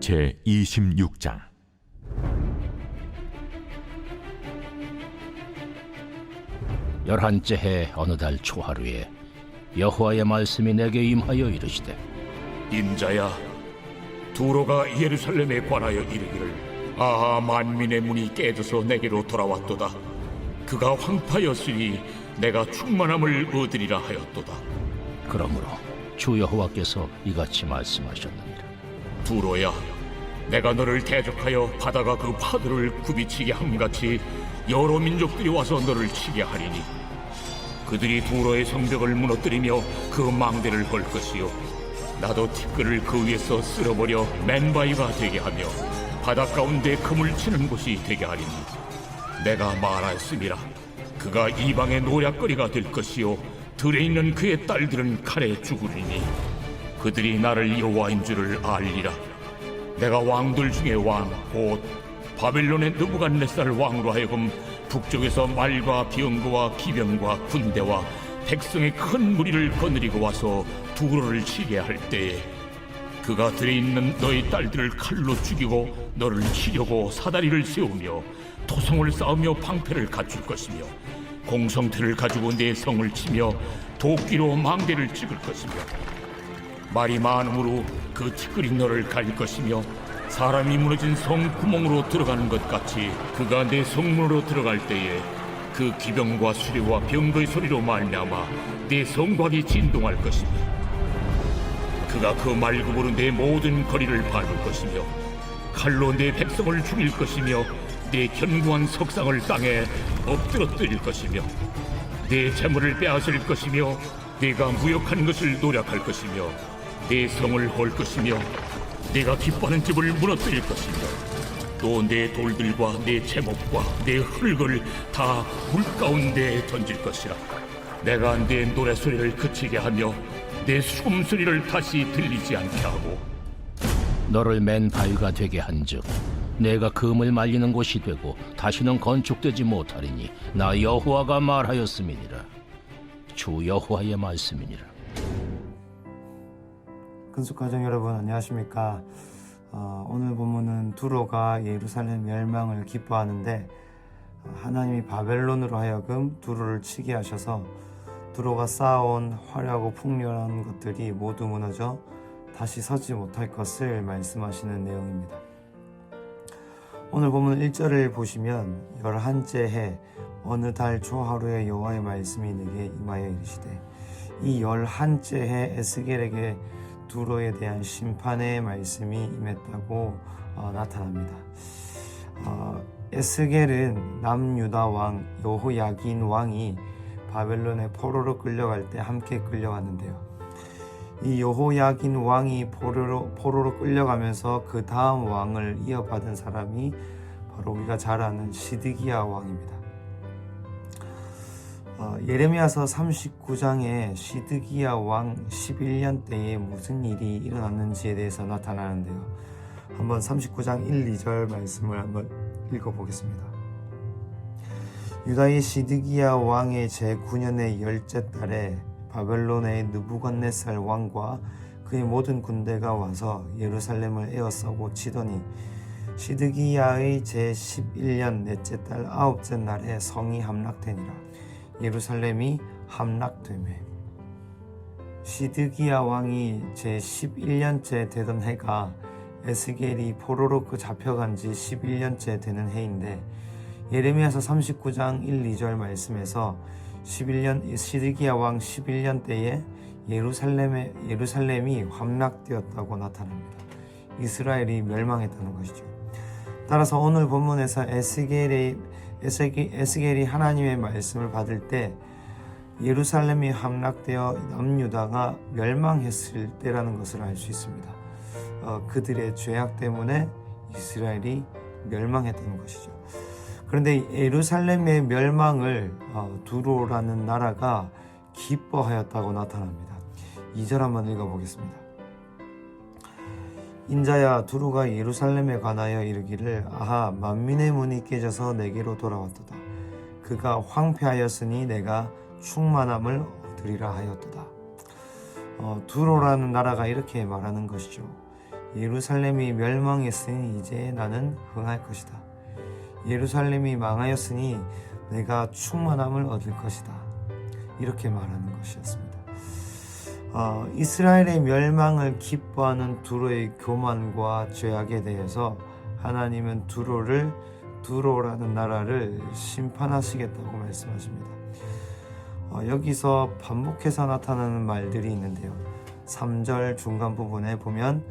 제26장. 열한째 해 어느 달 초하루에 여호와의 말씀이 내게 임하여 이르시되, 인자야, 두로가 예루살렘에 관하여 이르기를, 아하, 만민의 문이 깨져서 내게로 돌아왔도다. 그가 황파였으니 내가 충만함을 얻으리라 하였도다. 그러므로 주 여호와께서 이같이 말씀하셨느니라. 두로야, 내가 너를 대적하여 바다가 그 파도를 굽이치게 함같이 여러 민족들이 와서 너를 치게 하리니, 그들이 두로의 성벽을 무너뜨리며 그 망대를 걸 것이요, 나도 티끌을 그 위에서 쓸어버려 맨바위가 되게 하며 바다 가운데 그물 치는 곳이 되게 하리니, 내가 말하였음이라. 그가 이방의 노략거리가 될 것이요, 들에 있는 그의 딸들은 칼에 죽으리니, 그들이 나를 여호와인 줄을 알리라. 내가 왕들 중에 왕, 곧 바벨론의 느부갓네살 왕으로 하여금 북쪽에서 말과 병거와 기병과 군대와 백성의 큰 무리를 거느리고 와서 두로를 치게 할 때에, 그가 들에 있는 너희 딸들을 칼로 죽이고 너를 치려고 사다리를 세우며 토성을 쌓으며 방패를 갖출 것이며, 공성태를 가지고 내 성을 치며 도끼로 망대를 찍을 것이며, 말이 많음으로 그 티끌이 너를 가릴 것이며, 사람이 무너진 성 구멍으로 들어가는 것 같이 그가 내 성문으로 들어갈 때에 그 기병과 수레와 병거의 소리로 말미암아 내 성곽이 진동할 것이며, 그가 그 말굽으로 내 모든 거리를 밟을 것이며, 칼로 내 백성을 죽일 것이며, 내 견고한 석상을 땅에 엎드러뜨릴 것이며, 내 재물을 빼앗을 것이며, 내가 무역한 것을 노략할 것이며, 내 성을 헐 것이며, 내가 기뻐하는 집을 무너뜨릴 것이며, 또 내 돌들과 내 제목과 내 흙을 다 물가운데에 던질 것이라. 내가 내 노래소리를 그치게 하며 내 숨소리를 다시 들리지 않게 하고, 너를 맨 바위가 되게 한즉 내가 금을 말리는 곳이 되고 다시는 건축되지 못하리니 나 여호와가 말하였음이니라. 주 여호와의 말씀이니라. 근속가정 여러분, 안녕하십니까? 오늘 본문은 두로가 예루살렘 멸망을 기뻐하는데, 하나님이 바벨론으로 하여금 두로를 치게 하셔서 두로가 쌓아온 화려하고 풍요한 것들이 모두 무너져 다시 서지 못할 것을 말씀하시는 내용입니다. 오늘 본문 1절을 보시면, 열한째 해 어느 달 초하루에 여호와의 말씀이 내게 임하여 이르시되, 이 열한째 해 에스겔에게 두로에 대한 심판의 말씀이 임했다고 나타납니다. 에스겔은 남유다 왕 여호야긴 왕이 바벨론의 포로로 끌려갈 때 함께 끌려갔는데요. 이 여호야긴 왕이 포로로 끌려가면서 그 다음 왕을 이어받은 사람이 바로 우리가 잘 아는 시드기야 왕입니다. 예레미야서 39장에 시드기야 왕 11년 때에 무슨 일이 일어났는지에 대해서 나타나는데요. 한번 39장 1, 2절 말씀을 한번 읽어보겠습니다. 유다의 시드기야 왕의 제9년의 열째 달에 바벨론의 느부갓네살 왕과 그의 모든 군대가 와서 예루살렘을 에워싸고 치더니, 시드기야의 제11년 넷째 달 아홉째 날에 성이 함락되니라. 예루살렘이 함락되매. 시드기야 왕이 제11년째 되던 해가 에스겔이 포로로 잡혀간 지 11년째 되는 해인데, 예레미야서 39장 1, 2절 말씀에서 시드기야 왕 11년 때에 예루살렘이 함락되었다고 나타납니다. 이스라엘이 멸망했다는 것이죠. 따라서 오늘 본문에서 에스겔이 하나님의 말씀을 받을 때 예루살렘이 함락되어 남유다가 멸망했을 때라는 것을 알 수 있습니다. 그들의 죄악 때문에 이스라엘이 멸망했다는 것이죠. 그런데 예루살렘의 멸망을 두로라는 나라가 기뻐하였다고 나타납니다. 2절 한번 읽어보겠습니다. 인자야, 두로가 예루살렘에 관하여 이르기를, 아하, 만민의 문이 깨져서 내게로 돌아왔도다. 그가 황폐하였으니 내가 충만함을 얻으리라 하였도다. 두로라는 나라가 이렇게 말하는 것이죠. 예루살렘이 멸망했으니 이제 나는 흥할 것이다. 예루살렘이 망하였으니 내가 충만함을 얻을 것이다. 이렇게 말하는 것이었습니다. 이스라엘의 멸망을 기뻐하는 두로의 교만과 죄악에 대해서 하나님은 두로라는 나라를 심판하시겠다고 말씀하십니다. 여기서 반복해서 나타나는 말들이 있는데요. 3절 중간 부분에 보면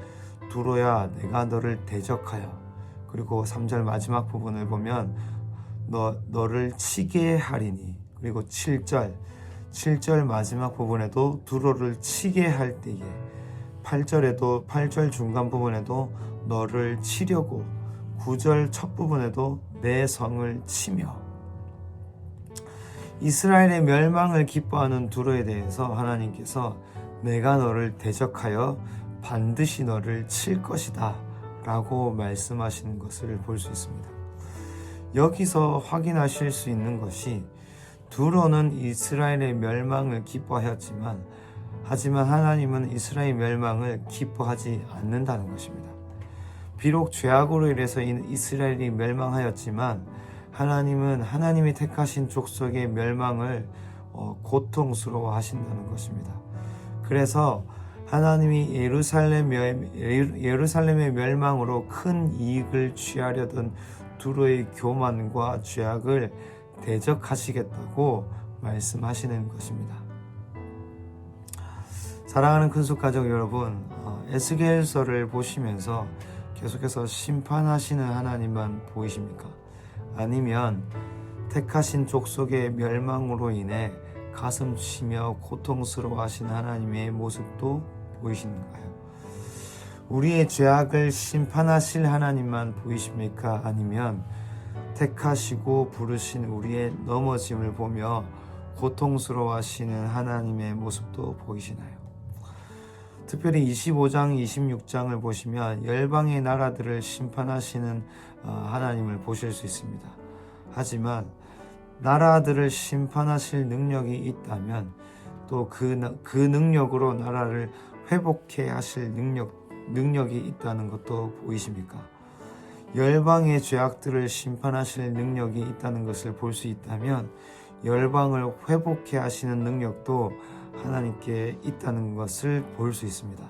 두로야 내가 너를 대적하여, 그리고 3절 마지막 부분을 보면 너를 치게 하리니, 그리고 7절 마지막 부분에도 두로를 치게 할 때에, 8절 중간 부분에도 너를 치려고, 9절 첫 부분에도 내 성을 치며, 이스라엘의 멸망을 기뻐하는 두로에 대해서 하나님께서 내가 너를 대적하여 반드시 너를 칠 것이다 라고 말씀하시는 것을 볼 수 있습니다. 여기서 확인하실 수 있는 것이 두로는 이스라엘의 멸망을 기뻐하였지만, 하지만 하나님은 이스라엘의 멸망을 기뻐하지 않는다는 것입니다. 비록 죄악으로 인해서 이스라엘이 멸망하였지만 하나님은 하나님이 택하신 족속의 멸망을 고통스러워 하신다는 것입니다. 그래서 하나님이 예루살렘의 멸망으로 큰 이익을 취하려던 두로의 교만과 죄악을 대적하시겠다고 말씀하시는 것입니다. 사랑하는 큰속 가족 여러분, 에스겔서를 보시면서 계속해서 심판하시는 하나님만 보이십니까? 아니면 택하신 족속의 멸망으로 인해 가슴 치며 고통스러워 하시는 하나님의 모습도 보이시는가요? 우리의 죄악을 심판하실 하나님만 보이십니까? 아니면 택하시고 부르신 우리의 넘어짐을 보며 고통스러워 하시는 하나님의 모습도 보이시나요? 특별히 25장, 26장을 보시면 열방의 나라들을 심판하시는 하나님을 보실 수 있습니다. 하지만 나라들을 심판하실 능력이 있다면 또 그 능력으로 나라를 회복해 하실 능력이 있다는 것도 보이십니까? 열방의 죄악들을 심판하실 능력이 있다는 것을 볼 수 있다면 열방을 회복해 하시는 능력도 하나님께 있다는 것을 볼 수 있습니다.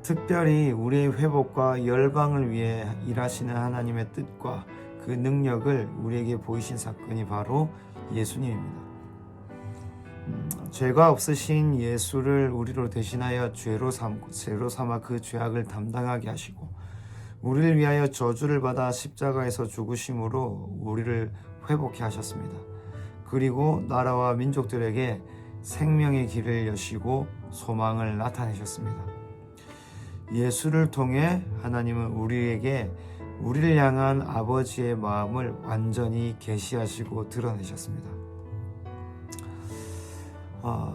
특별히 우리의 회복과 열방을 위해 일하시는 하나님의 뜻과 그 능력을 우리에게 보이신 사건이 바로 예수님입니다. 죄가 없으신 예수를 우리로 대신하여 죄로 삼아 그 죄악을 담당하게 하시고 우리를 위하여 저주를 받아 십자가에서 죽으심으로 우리를 회복해 하셨습니다. 그리고 나라와 민족들에게 생명의 길을 여시고 소망을 나타내셨습니다. 예수를 통해 하나님은 우리를 향한 아버지의 마음을 완전히 계시하시고 드러내셨습니다.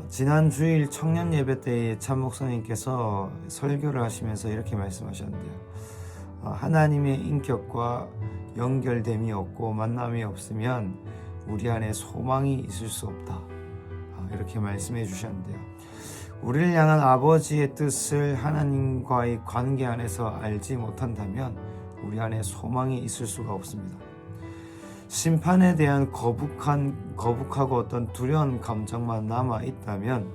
지난 주일 청년 예배 때에 참 목사님께서 설교를 하시면서 이렇게 말씀하셨는데요. 하나님의 인격과 연결됨이 없고 만남이 없으면 우리 안에 소망이 있을 수 없다. 이렇게 말씀해 주셨는데요. 우리를 향한 아버지의 뜻을 하나님과의 관계 안에서 알지 못한다면 우리 안에 소망이 있을 수가 없습니다. 심판에 대한 거북하고 어떤 두려운 감정만 남아 있다면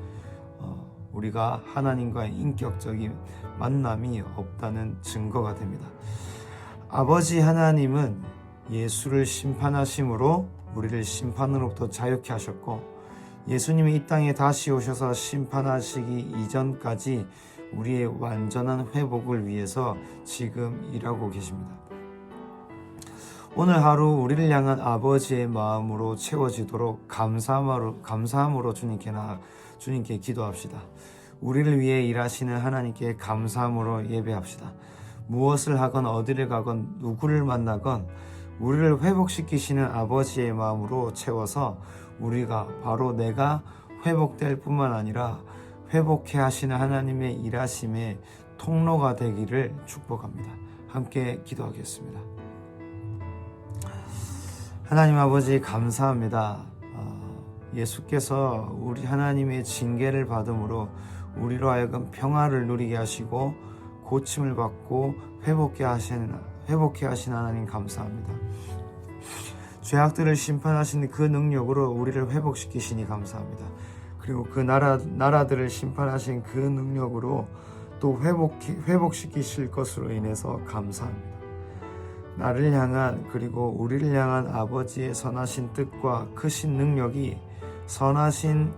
우리가 하나님과의 인격적인 만남이 없다는 증거가 됩니다. 아버지 하나님은 예수를 심판하심으로 우리를 심판으로부터 자유케 하셨고 예수님이 이 땅에 다시 오셔서 심판하시기 이전까지 우리의 완전한 회복을 위해서 지금 일하고 계십니다. 오늘 하루 우리를 향한 아버지의 마음으로 채워지도록 감사함으로 주님께 기도합시다. 우리를 위해 일하시는 하나님께 감사함으로 예배합시다. 무엇을 하건 어디를 가건 누구를 만나건 우리를 회복시키시는 아버지의 마음으로 채워서 우리가 바로 내가 회복될 뿐만 아니라 회복해 하시는 하나님의 일하심의 통로가 되기를 축복합니다. 함께 기도하겠습니다. 하나님 아버지 감사합니다. 예수께서 우리 하나님의 징계를 받음으로 우리로 하여금 평화를 누리게 하시고 고침을 받고 회복해 하신 하나님 감사합니다. 죄악들을 심판하신 그 능력으로 우리를 회복시키시니 감사합니다. 그리고 그 나라들을 심판하신 그 능력으로 또 회복시키실 것으로 인해서 감사합니다. 나를 향한 그리고 우리를 향한 아버지의 선하신 뜻과 크신 능력이 선하신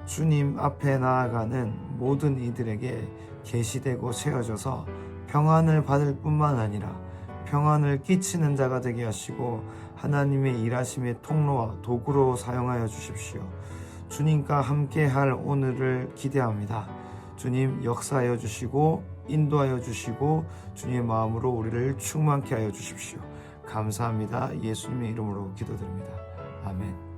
주님 앞에 나아가는 모든 이들에게 계시되고 세워져서 평안을 받을 뿐만 아니라 평안을 끼치는 자가 되게 하시고 하나님의 일하심의 통로와 도구로 사용하여 주십시오. 주님과 함께할 오늘을 기대합니다. 주님 역사하여 주시고 인도하여 주시고 주님의 마음으로 우리를 충만케 하여 주십시오. 감사합니다. 예수님의 이름으로 기도드립니다. 아멘.